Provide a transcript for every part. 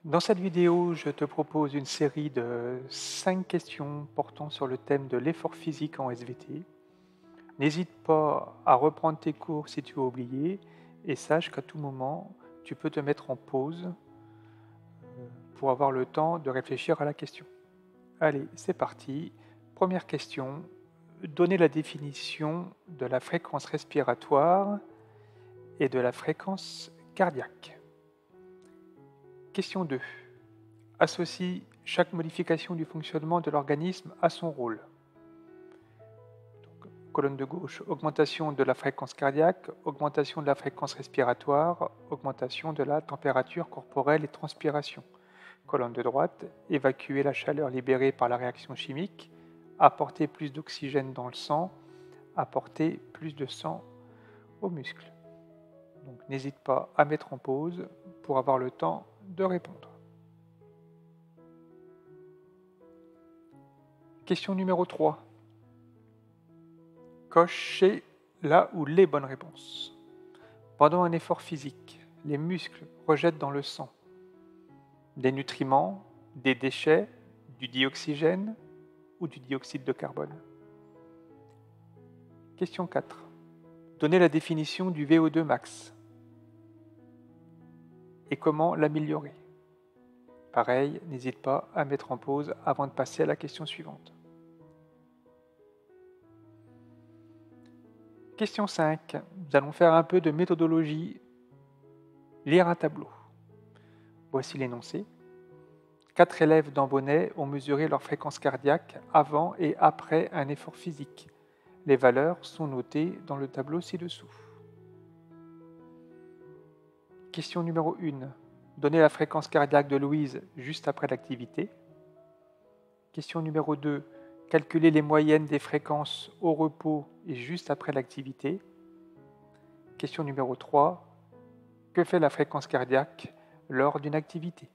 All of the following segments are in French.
Dans cette vidéo, je te propose une série de 5 questions portant sur le thème de l'effort physique en SVT. N'hésite pas à reprendre tes cours si tu as oublié et sache qu'à tout moment, tu peux te mettre en pause pour avoir le temps de réfléchir à la question. Allez, c'est parti. Première question. Donner la définition de la fréquence respiratoire et de la fréquence cardiaque. Question 2. Associe chaque modification du fonctionnement de l'organisme à son rôle. Donc, colonne de gauche, augmentation de la fréquence cardiaque, augmentation de la fréquence respiratoire, augmentation de la température corporelle et transpiration. Colonne de droite, évacuer la chaleur libérée par la réaction chimique, apporter plus d'oxygène dans le sang, apporter plus de sang aux muscles. Donc n'hésite pas à mettre en pause pour avoir le temps de répondre. Question numéro 3. Cochez la ou les bonnes réponses. Pendant un effort physique, les muscles rejettent dans le sang des nutriments, des déchets, du dioxygène ou du dioxyde de carbone. Question 4. Donnez la définition du VO2 max et comment l'améliorer. Pareil, n'hésite pas à mettre en pause avant de passer à la question suivante. Question 5. Nous allons faire un peu de méthodologie. Lire un tableau. Voici l'énoncé. 4 élèves d'Ambonnay ont mesuré leur fréquence cardiaque avant et après un effort physique. Les valeurs sont notées dans le tableau ci-dessous. Question numéro 1. Donnez la fréquence cardiaque de Louise juste après l'activité. Question numéro 2. Calculez les moyennes des fréquences au repos et juste après l'activité. Question numéro 3. Que fait la fréquence cardiaque lors d'une activité?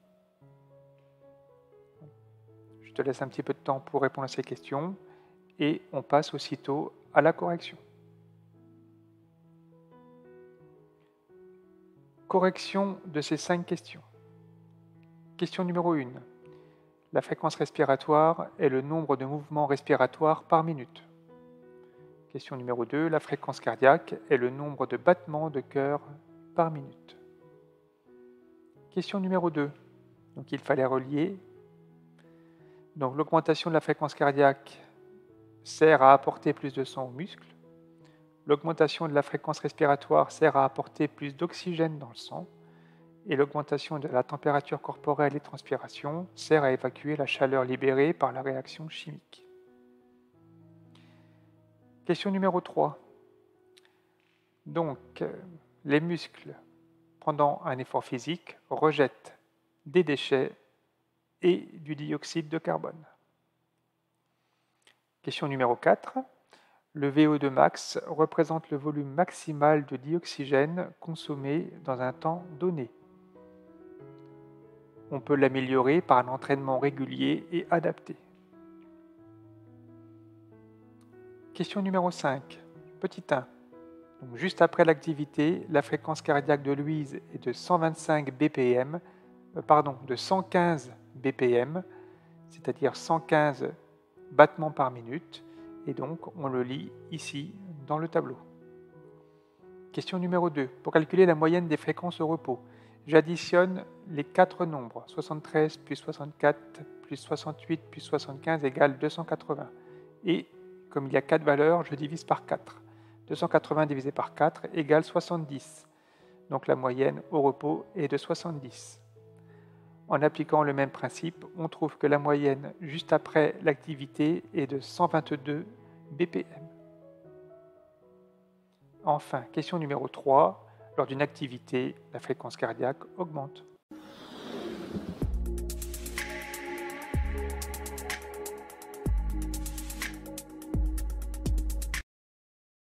Je te laisse un petit peu de temps pour répondre à ces questions et on passe aussitôt à la correction. Correction de ces 5 questions. Question numéro 1. La fréquence respiratoire est le nombre de mouvements respiratoires par minute. Question numéro 2. La fréquence cardiaque est le nombre de battements de cœur par minute. Question numéro 2. Donc il fallait relier. Donc l'augmentation de la fréquence cardiaque sert à apporter plus de sang aux muscles. L'augmentation de la fréquence respiratoire sert à apporter plus d'oxygène dans le sang. Et l'augmentation de la température corporelle et transpiration sert à évacuer la chaleur libérée par la réaction chimique. Question numéro 3. Donc, les muscles, pendant un effort physique, rejettent des déchets et du dioxyde de carbone. Question numéro 4. Le VO2 max représente le volume maximal de dioxygène consommé dans un temps donné. On peut l'améliorer par un entraînement régulier et adapté. Question numéro 5. Petit 1. Donc, juste après l'activité, la fréquence cardiaque de Louise est de 125 BPM, de 115 BPM, c'est-à-dire 115 battements par minute, et donc on le lit ici dans le tableau. Question numéro 2. Pour calculer la moyenne des fréquences au repos, j'additionne les 4 nombres, 73 plus 64 plus 68 plus 75 égale 280. Et comme il y a 4 valeurs, je divise par 4. 280 divisé par 4 égale 70. Donc la moyenne au repos est de 70. En appliquant le même principe, on trouve que la moyenne juste après l'activité est de 122 BPM. Enfin, question numéro 3. Lors d'une activité, la fréquence cardiaque augmente.